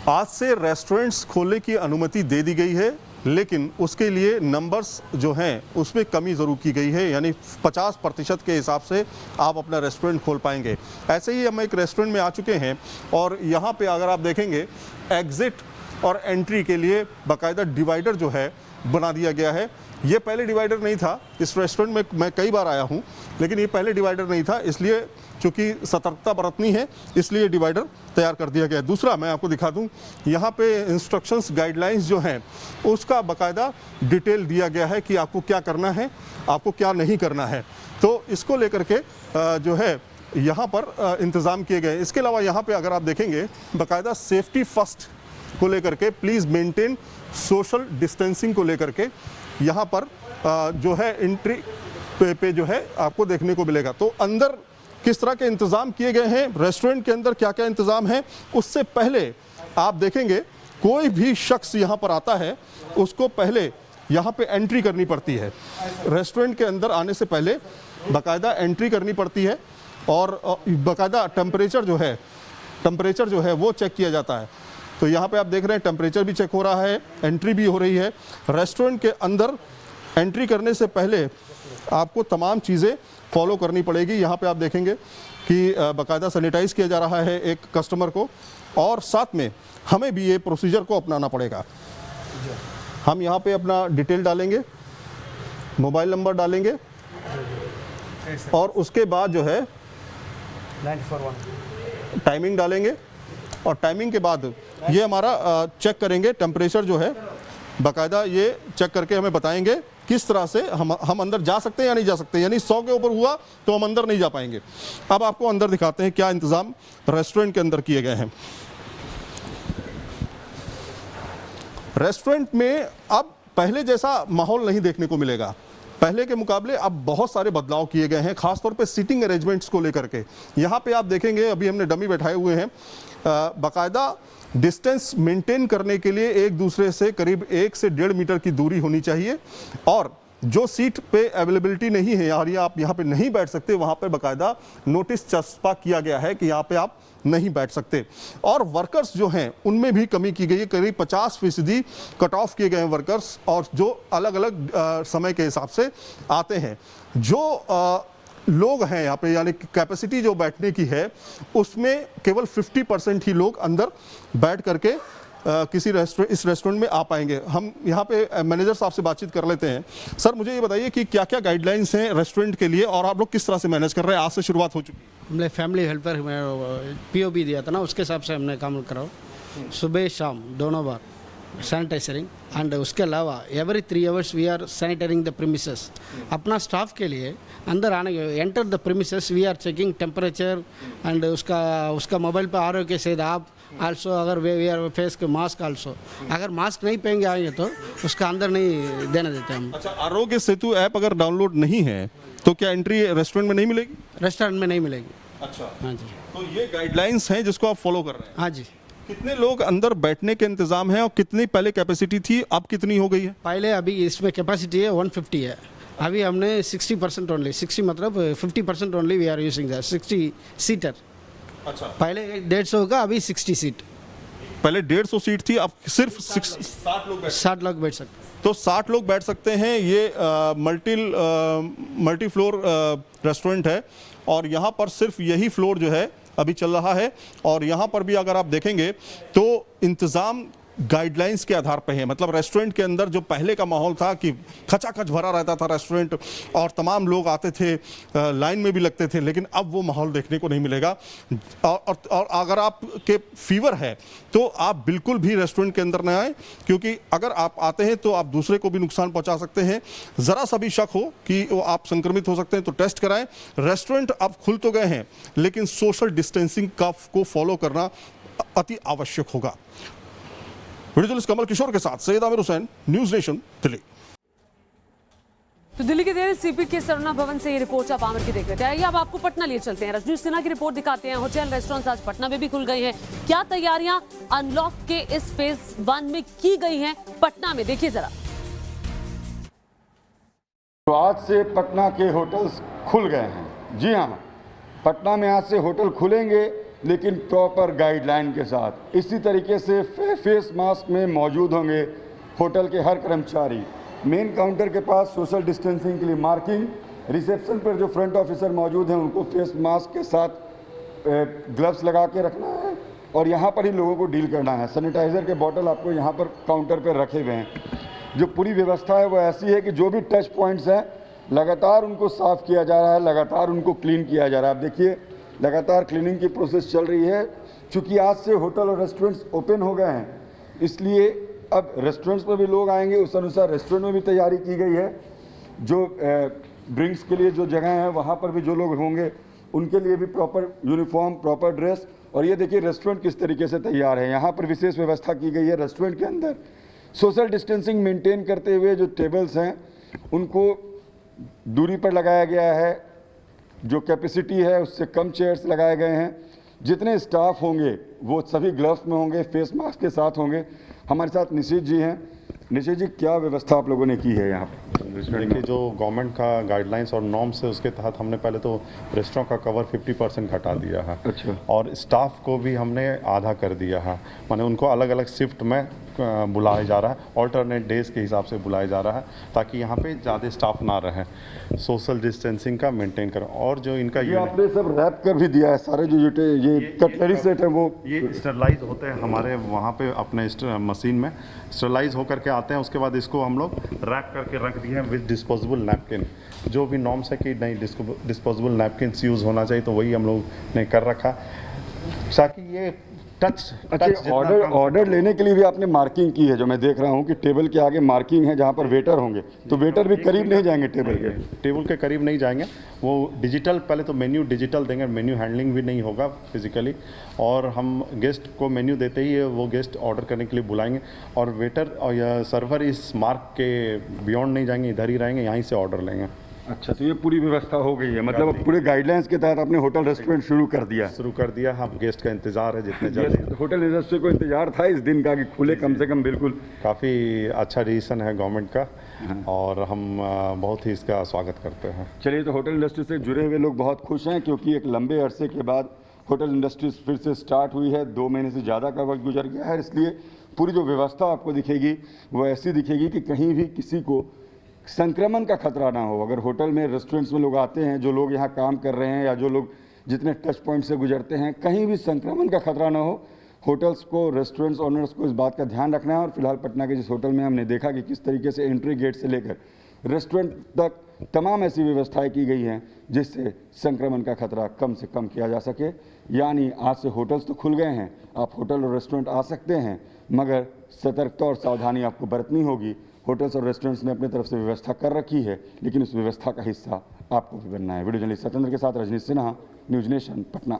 आज से रेस्टोरेंट्स खोलने की अनुमति दे दी गई है, लेकिन उसके लिए नंबर्स जो हैं उसमें कमी ज़रूर की गई है, यानी 50% के हिसाब से आप अपना रेस्टोरेंट खोल पाएंगे। ऐसे ही हम एक रेस्टोरेंट में आ चुके हैं और यहाँ पे अगर आप देखेंगे एग्ज़िट और एंट्री के लिए बाकायदा डिवाइडर जो है बना दिया गया है। ये पहले डिवाइडर नहीं था, इस रेस्टोरेंट में मैं कई बार आया हूँ, लेकिन ये पहले डिवाइडर नहीं था, इसलिए चूँकि सतर्कता बरतनी है इसलिए डिवाइडर तैयार कर दिया गया है। दूसरा मैं आपको दिखा दूँ, यहाँ पे इंस्ट्रक्शंस गाइडलाइंस जो हैं उसका बाकायदा डिटेल दिया गया है कि आपको क्या करना है, आपको क्या नहीं करना है। तो इसको लेकर के जो है यहाँ पर इंतज़ाम किए गए। इसके अलावा यहाँ पे अगर आप देखेंगे बाकायदा सेफ्टी फर्स्ट को लेकर के, प्लीज़ मेंटेन सोशल डिस्टेंसिंग को लेकर के यहाँ पर जो है एंट्री पे जो है आपको देखने को मिलेगा। तो अंदर किस तरह के इंतज़ाम किए गए हैं, रेस्टोरेंट के अंदर क्या क्या इंतज़ाम है, उससे पहले आप देखेंगे कोई भी शख्स यहाँ पर आता है उसको पहले यहाँ पे एंट्री करनी पड़ती है। रेस्टोरेंट के अंदर आने से पहले बाकायदा एंट्री करनी पड़ती है और बाकायदा टेम्परेचर जो है वो चेक किया जाता है। तो यहाँ पे आप देख रहे हैं टेम्परेचर भी चेक हो रहा है, एंट्री भी हो रही है। रेस्टोरेंट के अंदर एंट्री करने से पहले आपको तमाम चीज़ें फॉलो करनी पड़ेगी। यहाँ पे आप देखेंगे कि बाकायदा सैनिटाइज़ किया जा रहा है एक कस्टमर को, और साथ में हमें भी ये प्रोसीजर को अपनाना पड़ेगा। हम यहाँ पे अपना डिटेल डालेंगे, मोबाइल नंबर डालेंगे और उसके बाद जो है 941 टाइमिंग डालेंगे और टाइमिंग के बाद ये हमारा चेक करेंगे टेम्परेचर जो है, बाकायदा ये चेक करके हमें बताएंगे किस तरह से हम अंदर जा सकते हैं या नहीं जा सकते। यानी 100 के ऊपर हुआ तो हम अंदर नहीं जा पाएंगे। अब आपको अंदर दिखाते हैं क्या इंतज़ाम रेस्टोरेंट के अंदर किए गए हैं। रेस्टोरेंट में अब पहले जैसा माहौल नहीं देखने को मिलेगा, पहले के मुकाबले अब बहुत सारे बदलाव किए गए हैं, खासतौर पे सीटिंग अरेंजमेंट्स को लेकर के। यहाँ पे आप देखेंगे अभी हमने डमी बैठाए हुए हैं, बाकायदा डिस्टेंस मेंटेन करने के लिए एक दूसरे से करीब 1 से 1.5 मीटर की दूरी होनी चाहिए, और जो सीट पे अवेलेबिलिटी नहीं है यार, आप यहाँ पे नहीं बैठ सकते, वहाँ पे बाकायदा नोटिस चस्पा किया गया है कि यहाँ पे आप नहीं बैठ सकते। और वर्कर्स जो हैं उनमें भी कमी की गई है, करीब 50% कट ऑफ किए गए हैं वर्कर्स, और जो अलग अलग समय के हिसाब से आते हैं। जो लोग हैं यहाँ पे, यानी कैपेसिटी जो बैठने की है उसमें केवल 50% ही लोग अंदर बैठ करके इस रेस्टोरेंट में आ पाएंगे। हम यहाँ पे मैनेजर साहब से बातचीत कर लेते हैं। सर मुझे ये बताइए कि क्या क्या गाइडलाइंस हैं रेस्टोरेंट के लिए और आप लोग किस तरह से मैनेज कर रहे हैं? आज से शुरुआत हो चुकी है। हमने फैमिली हेल्पर POB दिया था ना, उसके हिसाब से हमने काम कराओ, सुबह शाम दोनों बार सैनिटाइजरिंग, एंड उसके अलावा every 3 hours we are sanitizing the premises. अपना स्टाफ के लिए अंदर आने enter the premises we are checking temperature and उसका मोबाइल पर आरोग्य सेतु आप आल्सो, अगर वी आर फेस के मास्क आल्सो, अगर मास्क नहीं पहनेंगे आएंगे तो उसका अंदर नहीं देने देते हम। अच्छा, आरोग्य सेतु ऐप अगर डाउनलोड नहीं है तो क्या एंट्री रेस्टोरेंट में नहीं मिलेगी? रेस्टोरेंट में नहीं मिलेगी। अच्छा, हाँ जी। तो ये गाइडलाइंस हैं जिसको आप फॉलो कर रहे हैं? हाँ जी। कितने लोग अंदर बैठने के इंतजाम है और कितनी पहले कैपेसिटी थी, अब कितनी हो गई है? पहले अभी इसमें कैपेसिटी है 150 है, अभी हमने 60% ओनली, 60 मतलब 50% only we are using that 60 seater. अच्छा, पहले 150 होगा, अभी 60 सीट। पहले 150 सीट थी, अब सिर्फ 60 लोग बैठ सकते। तो 60 लोग बैठ सकते हैं। ये मल्टी फ्लोर रेस्टोरेंट है और यहाँ पर सिर्फ यही फ्लोर जो है अभी चल रहा है, और यहाँ पर भी अगर आप देखेंगे तो इंतज़ाम गाइडलाइंस के आधार पर है। मतलब रेस्टोरेंट के अंदर जो पहले का माहौल था कि खचाखच भरा रहता था रेस्टोरेंट और तमाम लोग आते थे, लाइन में भी लगते थे, लेकिन अब वो माहौल देखने को नहीं मिलेगा। और अगर आपके फीवर है तो आप बिल्कुल भी रेस्टोरेंट के अंदर न आए, क्योंकि अगर आप आते हैं तो आप दूसरे को भी नुकसान पहुंचा सकते हैं। ज़रा सा भी शक हो कि वो आप संक्रमित हो सकते हैं तो टेस्ट कराएं। रेस्टोरेंट अब खुल तो गए हैं, लेकिन सोशल डिस्टेंसिंग को फॉलो करना अति आवश्यक होगा। वीडियो जर्नलिस्ट कमल किशोर के साथ सैयद आमिर हुसैन, न्यूज़ नेशन, दिल्ली। तो दिल्ली के दिल CP के सरुणा भवन से ये रिपोर्ट आप आमिर की देख रहे थे। आइए अब आपको पटना लिए चलते हैं, रजनीश सिन्हा की रिपोर्ट दिखाते हैं। होटल रेस्टोरेंट्स आज पटना में भी खुल गए हैं। क्या तैयारियां अनलॉक के इस फेज 1 में की गई हैं पटना में, देखिए जरा। तो आज से पटना के होटल्स खुल गए हैं। जी हाँ, पटना में आज से होटल खुलेंगे लेकिन प्रॉपर गाइडलाइन के साथ। इसी तरीके से फेस मास्क में मौजूद होंगे होटल के हर कर्मचारी। मेन काउंटर के पास सोशल डिस्टेंसिंग के लिए मार्किंग, रिसेप्शन पर जो फ्रंट ऑफिसर मौजूद हैं उनको फेस मास्क के साथ ग्लव्स लगा के रखना है और यहाँ पर ही लोगों को डील करना है। सैनिटाइज़र के बॉटल आपको यहाँ पर काउंटर पर रखे हुए हैं। जो पूरी व्यवस्था है वो ऐसी है कि जो भी टच पॉइंट्स हैं लगातार उनको साफ़ किया जा रहा है, लगातार उनको क्लीन किया जा रहा है। आप देखिए लगातार क्लीनिंग की प्रोसेस चल रही है। चूँकि आज से होटल और रेस्टोरेंट्स ओपन हो गए हैं, इसलिए अब रेस्टोरेंट्स पर भी लोग आएंगे, उस अनुसार रेस्टोरेंट में भी तैयारी की गई है। जो ड्रिंक्स के लिए जो जगह है वहाँ पर भी जो लोग होंगे उनके लिए भी प्रॉपर यूनिफॉर्म, प्रॉपर ड्रेस। और ये देखिए रेस्टोरेंट किस तरीके से तैयार है। यहाँ पर विशेष व्यवस्था की गई है। रेस्टोरेंट के अंदर सोशल डिस्टेंसिंग मेंटेन करते हुए जो टेबल्स हैं उनको दूरी पर लगाया गया है। जो कैपेसिटी है उससे कम चेयर्स लगाए गए हैं। जितने स्टाफ होंगे वो सभी ग्लव्स में होंगे, फेस मास्क के साथ होंगे। हमारे साथ निशित जी हैं। निशित जी, क्या व्यवस्था आप लोगों ने की है यहाँ पर? देखिए, जो गवर्नमेंट का गाइडलाइंस और नॉर्म्स है उसके तहत हमने पहले तो रेस्टोरेंट का कवर 50% घटा दिया है। अच्छा। और स्टाफ को भी हमने आधा कर दिया है, माने उनको अलग अलग शिफ्ट में बुलाया जा रहा है, ऑल्टरनेट डेज के हिसाब से बुलाया जा रहा है ताकि यहाँ पे ज़्यादा स्टाफ ना रहे, सोशल डिस्टेंसिंग का मेंटेन करें। और जो इनका ये आपने सब रैप कर भी दिया है सारे जो ये कटलरी सेट है वो ये स्टरलाइज होते हैं हमारे वहाँ पे अपने मशीन में स्टरलाइज होकर के आते हैं। उसके बाद इसको हम लोग रैप करके रख दिए हैं विद डिस्पोजेबल नैपकिन। जो भी नॉर्म्स है कि नहीं डिस्पोजेबल नैपकिन यूज़ होना चाहिए, तो वही हम लोग ने कर रखा ताकि ये अच्छा। ऑर्डर लेने के लिए भी आपने मार्किंग की है, जो मैं देख रहा हूँ कि टेबल के आगे मार्किंग है जहाँ पर वेटर होंगे, तो वेटर भी करीब नहीं जाएंगे टेबल के करीब नहीं जाएंगे। वो डिजिटल, पहले तो मेन्यू डिजिटल देंगे, मेन्यू हैंडलिंग भी नहीं होगा फिजिकली। और हम गेस्ट को मेन्यू देते ही वो गेस्ट ऑर्डर करने के लिए बुलाएंगे और वेटर और या सर्वर इस मार्क के बियॉन्ड नहीं जाएंगे, इधर ही रहेंगे, यहीं से ऑर्डर लेंगे। अच्छा, तो ये पूरी व्यवस्था हो गई है, मतलब अब पूरे गाइडलाइंस के तहत आपने होटल रेस्टोरेंट शुरू कर दिया। हम गेस्ट का इंतजार है जितने जल्दी। होटल इंडस्ट्री को इंतजार था इस दिन का कि खुले कम से कम। बिल्कुल, काफ़ी अच्छा डिसीजन है गवर्नमेंट का और हम बहुत ही इसका स्वागत करते हैं। चलिए, तो होटल इंडस्ट्री से जुड़े हुए लोग बहुत खुश हैं क्योंकि एक लंबे अरसे के बाद होटल इंडस्ट्री फिर से स्टार्ट हुई है। 2 महीने से ज़्यादा का वक्त गुजर गया है, इसलिए पूरी जो व्यवस्था आपको दिखेगी वो ऐसी दिखेगी कि कहीं भी किसी को संक्रमण का खतरा ना हो। अगर होटल में, रेस्टोरेंट्स में लोग आते हैं, जो लोग यहाँ काम कर रहे हैं या जो लोग जितने टच पॉइंट से गुजरते हैं, कहीं भी संक्रमण का खतरा ना हो। होटल्स को, रेस्टोरेंट्स ओनर्स को इस बात का ध्यान रखना है। और फिलहाल पटना के जिस होटल में हमने देखा कि किस तरीके से एंट्री गेट से लेकर रेस्टोरेंट तक तमाम ऐसी व्यवस्थाएं की गई हैं जिससे संक्रमण का खतरा कम से कम किया जा सके। यानी आज से होटल्स तो खुल गए हैं, आप होटल और रेस्टोरेंट आ सकते हैं, मगर सतर्कता और सावधानी आपको बरतनी होगी। होटल्स और रेस्टोरेंट्स ने अपनी तरफ से व्यवस्था कर रखी है, लेकिन उस व्यवस्था का हिस्सा आपको भी बनना है। वीडियो जर्नलिस्ट सत्येंद्र के साथ रजनीश सिन्हा, न्यूज़ नेशन, पटना।